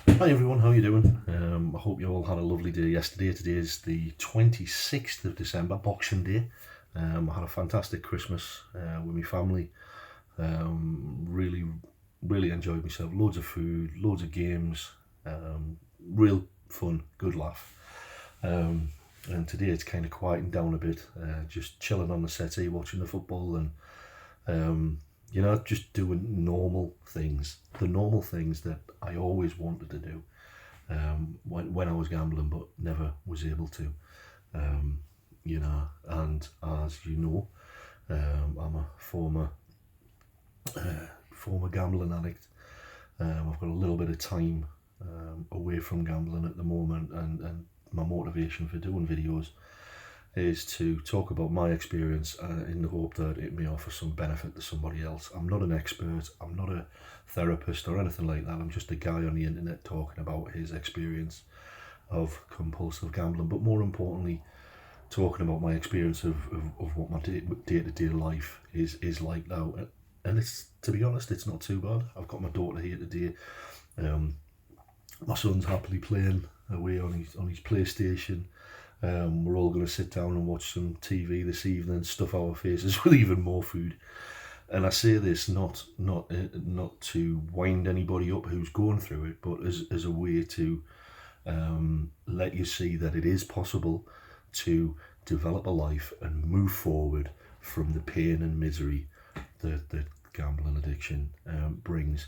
Hi everyone, how you doing? I hope you all had a lovely day yesterday. Today is the 26th of December, Boxing Day. I had a fantastic Christmas with my family. Really, really enjoyed myself. Loads of food, loads of games, real fun, good laugh. And today it's kind of quieting down a bit, just chilling on the settee, watching the football and just doing normal things. The normal things that I always wanted to do when I was gambling, but never was able to. And as you know, I'm a former gambling addict. I've got a little bit of time away from gambling at the moment, and my motivation for doing videos is to talk about my experience in the hope that it may offer some benefit to somebody else. I'm not an expert, I'm not a therapist or anything like that. I'm just a guy on the internet talking about his experience of compulsive gambling, but more importantly, talking about my experience of what my day-to-day life is like now. And it's, to be honest, it's not too bad. I've got my daughter here today. My son's happily playing away on his PlayStation. We're all going to sit down and watch some TV this evening, stuff our faces with even more food. And I say this not to wind anybody up who's going through it, but as a way to let you see that it is possible to develop a life and move forward from the pain and misery that gambling addiction brings.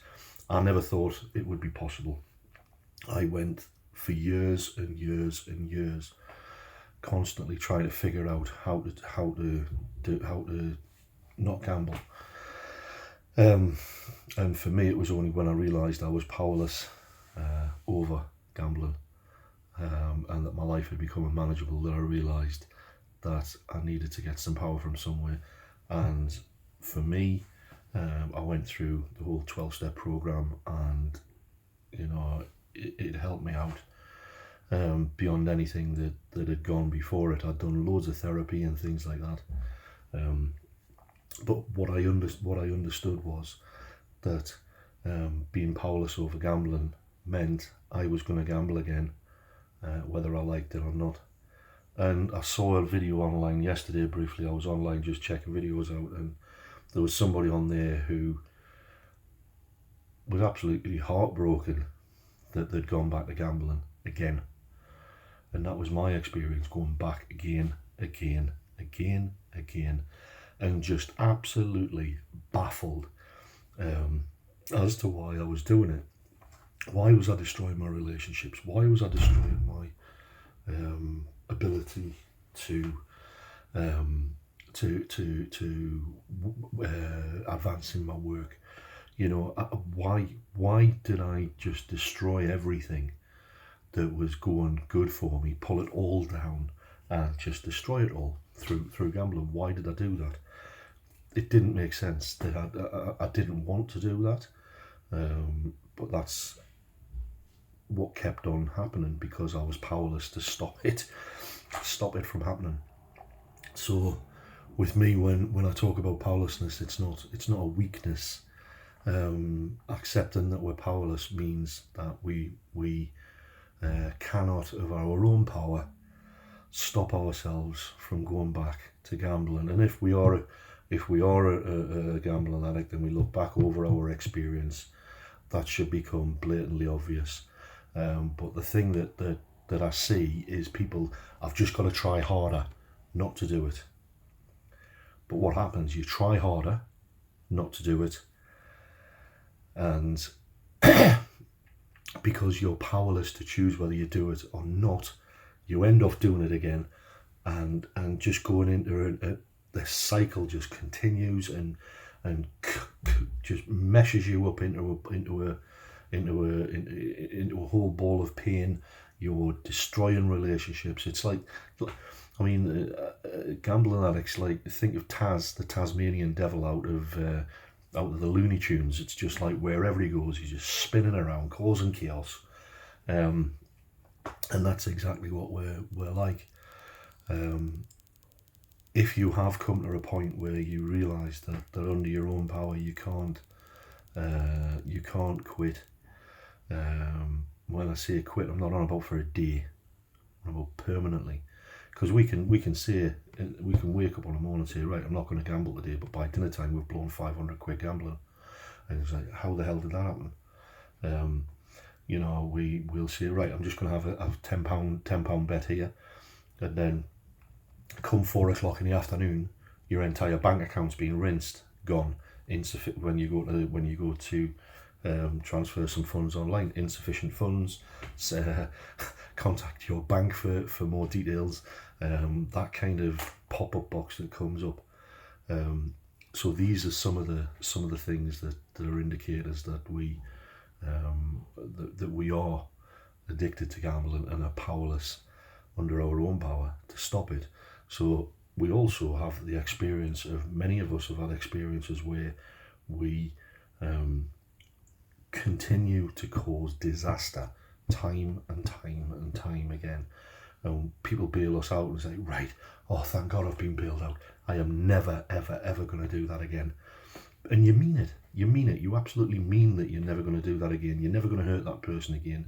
I never thought it would be possible. I went for years and years and years constantly trying to figure out how to not gamble. And for me, it was only when I realised I was powerless over gambling, and that my life had become unmanageable, that I realised that I needed to get some power from somewhere. And for me, I went through the whole 12-step program, and it helped me out. Beyond anything that had gone before it. I'd done loads of therapy and things like that. But what I understood was that being powerless over gambling meant I was going to gamble again, whether I liked it or not. And I saw a video online yesterday briefly. I was online just checking videos out, and there was somebody on there who was absolutely heartbroken that they'd gone back to gambling again. And that was my experience, going back again, and just absolutely baffled as to why I was doing it. Why was I destroying my relationships? Why was I destroying my ability to advance in my work? Why did I just destroy everything that was going good for me, pull it all down and just destroy it all through gambling? Why did I do that? It didn't make sense. That I didn't want to do that, but that's what kept on happening because I was powerless to stop it from happening. So with me, when I talk about powerlessness, it's not a weakness. Accepting that we're powerless means that we cannot, of our own power, stop ourselves from going back to gambling. And if we are a gambling addict and we look back over our experience, that should become blatantly obvious. But the thing that I see is people, I've just got to try harder not to do it. But what happens? You try harder not to do it, and because you're powerless to choose whether you do it or not, you end up doing it again, and just going into the cycle just continues and just meshes you up into a whole ball of pain. You're destroying relationships. It's like, I mean, gambling addicts, like, think of Taz, the Tasmanian devil out of the Looney Tunes. It's just like wherever he goes, he's just spinning around, causing chaos, and that's exactly what we're like. If you have come to a point where you realise that under your own power you can't quit, when I say quit, I'm not on about for a day. I'm on about permanently. Because we can wake up on a morning and say, right, I'm not going to gamble today, but by dinner time we've blown 500 quid gambling. And it's like, how the hell did that happen? You know, we'll say, right, I'm just going to have a £10 bet here, and then come 4 o'clock in the afternoon, your entire bank account's been rinsed, gone. Insufficient when you go to transfer some funds online, insufficient funds. Contact your bank for more details. That kind of pop-up box that comes up. So these are some of the things that are indicators that we are addicted to gambling and are powerless under our own power to stop it. So we also have the experience of, many of us have had experiences where we continue to cause disaster time and time again. People bail us out and say, right, oh, thank God I've been bailed out. I am never, ever going to do that again. And you mean it. You absolutely mean that you're never going to do that again. You're never going to hurt that person again.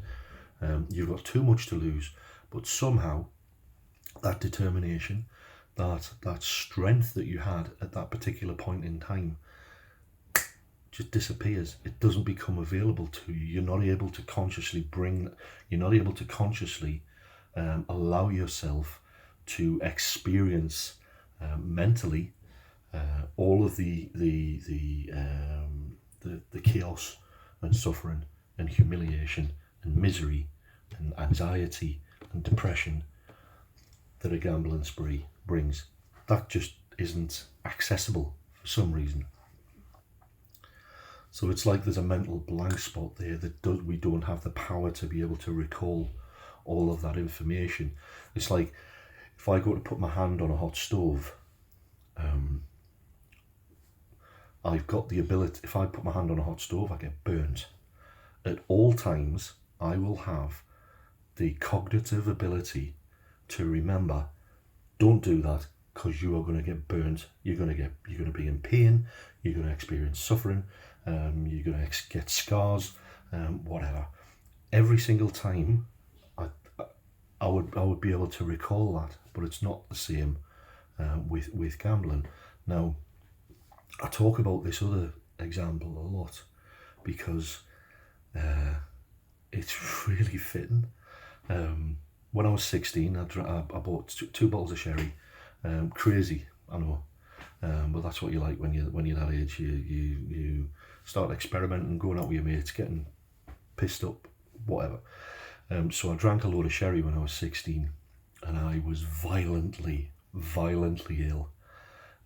You've got too much to lose. But somehow, that determination, that strength that you had at that particular point in time just disappears. It doesn't become available to you. You're not able to consciously allow yourself to experience mentally all of the chaos and suffering and humiliation and misery and anxiety and depression that a gambling spree brings. That just isn't accessible for some reason. So it's like there's a mental blank spot there that we don't have the power to be able to recall all of that information. It's like if I go to put my hand on a hot stove, I've got the ability, if I put my hand on a hot stove, I get burnt. At all times, I will have the cognitive ability to remember, don't do that, because you are going to get burnt. You're going to be in pain. You're going to experience suffering. You're going to get scars, whatever. Every single time, I would be able to recall that, but it's not the same with gambling. Now, I talk about this other example a lot because it's really fitting. When I was 16, I bought two bottles of sherry. Crazy, I know, but that's what you like when you're that age. You start experimenting, going out with your mates, getting pissed up, whatever. So I drank a load of sherry when I was 16, and I was violently ill.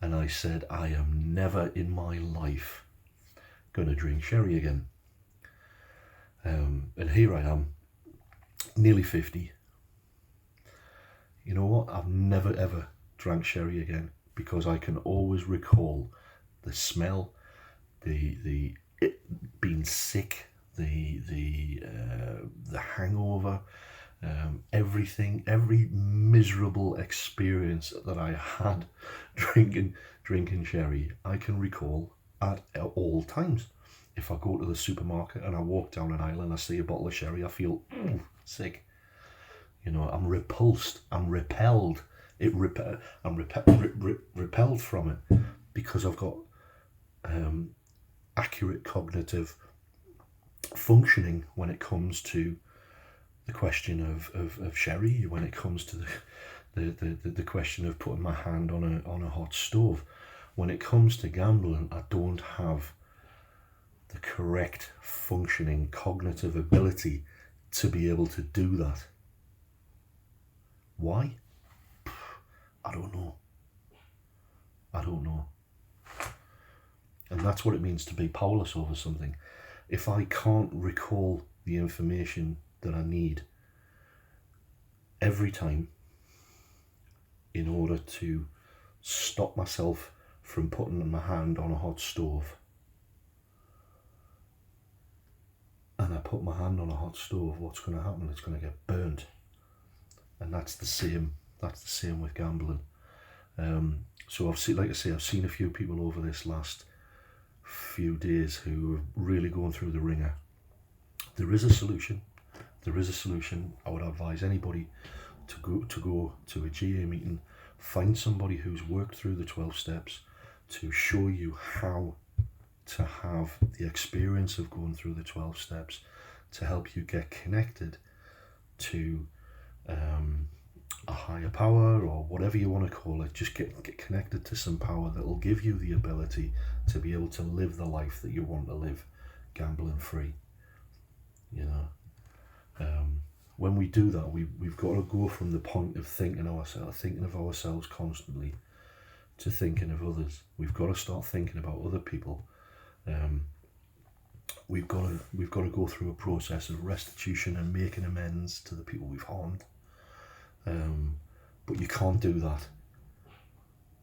And I said, I am never in my life going to drink sherry again. And here I am, nearly 50. You know what? I've never ever drank sherry again because I can always recall the smell, the being sick, the hangover, everything, every miserable experience that I had drinking sherry, I can recall at all times. If I go to the supermarket and I walk down an aisle and I see a bottle of sherry, I feel sick. You know, I'm repulsed. I'm repelled. I'm repelled from it because I've got accurate cognitive functioning when it comes to the question of sherry, when it comes to the question of putting my hand on a hot stove. When it comes to gambling, I don't have the correct functioning cognitive ability to be able to do that. Why? I don't know. And that's what it means to be powerless over something. If I can't recall the information that I need every time in order to stop myself from putting my hand on a hot stove, and I put my hand on a hot stove, what's going to happen? It's going to get burnt. And that's the same with gambling. So I've seen a few people over this last few days who are really going through the ringer. There is a solution. there is a solution. I would advise anybody to go to a GA meeting, find somebody who's worked through the 12 steps to show you how to have the experience of going through the 12 steps, to help you get connected to a higher power, or whatever you want to call it. Just get connected to some power that will give you the ability to be able to live the life that you want to live, gambling free. You know, when we do that, we've got to go from the point of thinking of ourselves constantly to thinking of others. We've got to start thinking about other people. We've got to go through a process of restitution and making amends to the people we've harmed. But you can't do that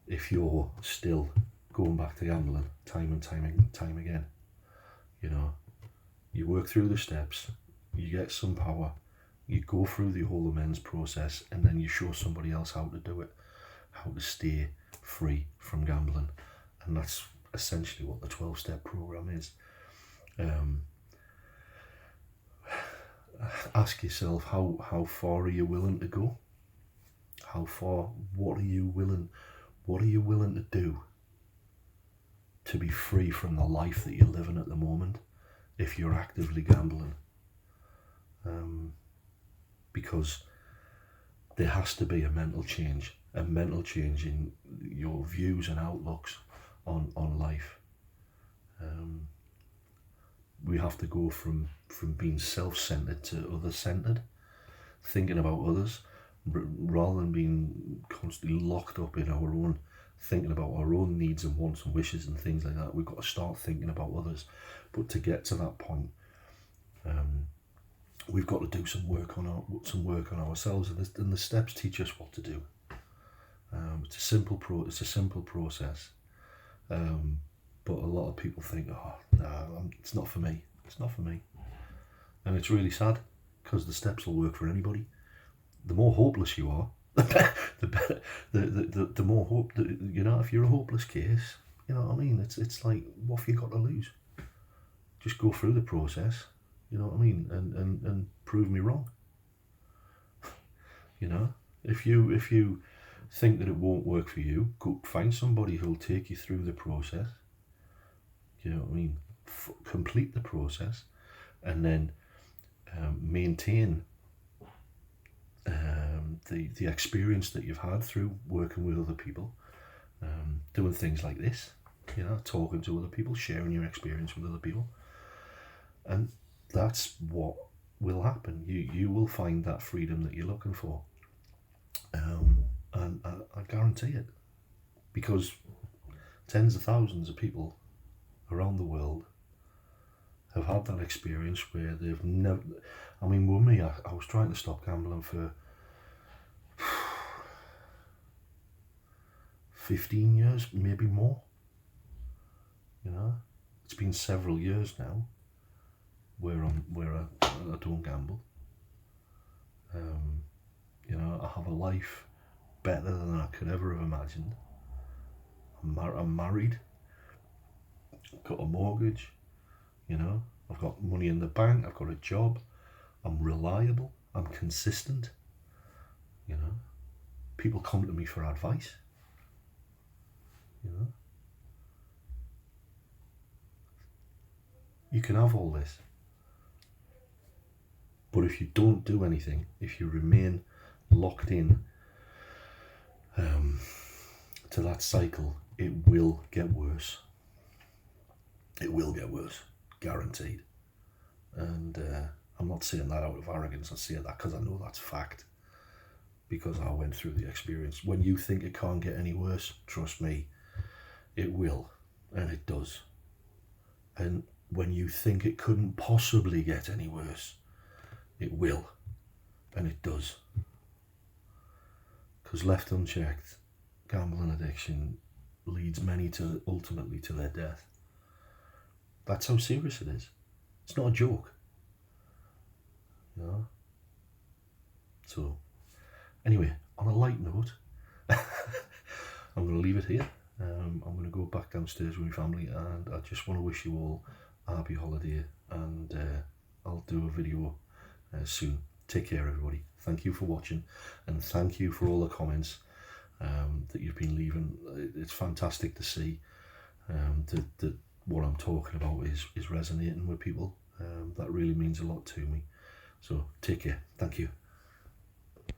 if you're still going back to gambling time and time again. You know, you work through the steps, you get some power, you go through the whole amends process, and then you show somebody else how to do it, how to stay free from gambling. And that's essentially what the 12-step program is. Ask yourself, how far are you willing to go? How far? What are you willing to do to be free from the life that you're living at the moment if you're actively gambling? Because there has to be a mental change in your views and outlooks on life. We have to go from being self-centered to other-centered, thinking about others, rather than being constantly locked up in our own, thinking about our own needs and wants and wishes and things like that. We've got to start thinking about others. But to get to that point, we've got to do some work on ourselves, and the steps teach us what to do. It's a simple process, but a lot of people think, it's not for me. It's not for me, and it's really sad, because the steps will work for anybody. The more hopeless you are, the better. The more hope that, you know. If you're a hopeless case, you know what I mean. It's like, what have you got to lose? Just go through the process. You know what I mean, and prove me wrong. You know, if you think that it won't work for you, go find somebody who'll take you through the process. You know what I mean? Complete the process, and then maintain the experience that you've had through working with other people, doing things like this. You know, talking to other people, sharing your experience with other people, and that's what will happen. You will find that freedom that you're looking for, and I guarantee it, because tens of thousands of people around the world have had that experience where they've never. I mean, with me, I was trying to stop gambling for 15 years, maybe more. You know, it's been several years now where I don't gamble. You know, I have a life better than I could ever have imagined. I'm married, got a mortgage, you know, I've got money in the bank, I've got a job, I'm reliable, I'm consistent, you know, people come to me for advice, you know. You can have all this, but if you don't do anything, if you remain locked in to that cycle, it will get worse. It will get worse, guaranteed. And I'm not saying that out of arrogance. I say that because I know that's fact, because I went through the experience. When you think it can't get any worse, trust me, it will, and it does. And when you think it couldn't possibly get any worse, it will, and it does. Because left unchecked, gambling addiction leads many ultimately to their death. That's how serious it is. It's not a joke. You know? So, anyway, on a light note, I'm going to leave it here. I'm going to go back downstairs with my family, and I just want to wish you all a happy holiday, and I'll do a video soon. Take care, everybody. Thank you for watching, and thank you for all the comments that you've been leaving. It's fantastic to see that what I'm talking about is resonating with people. That really means a lot to me. So take care. Thank you.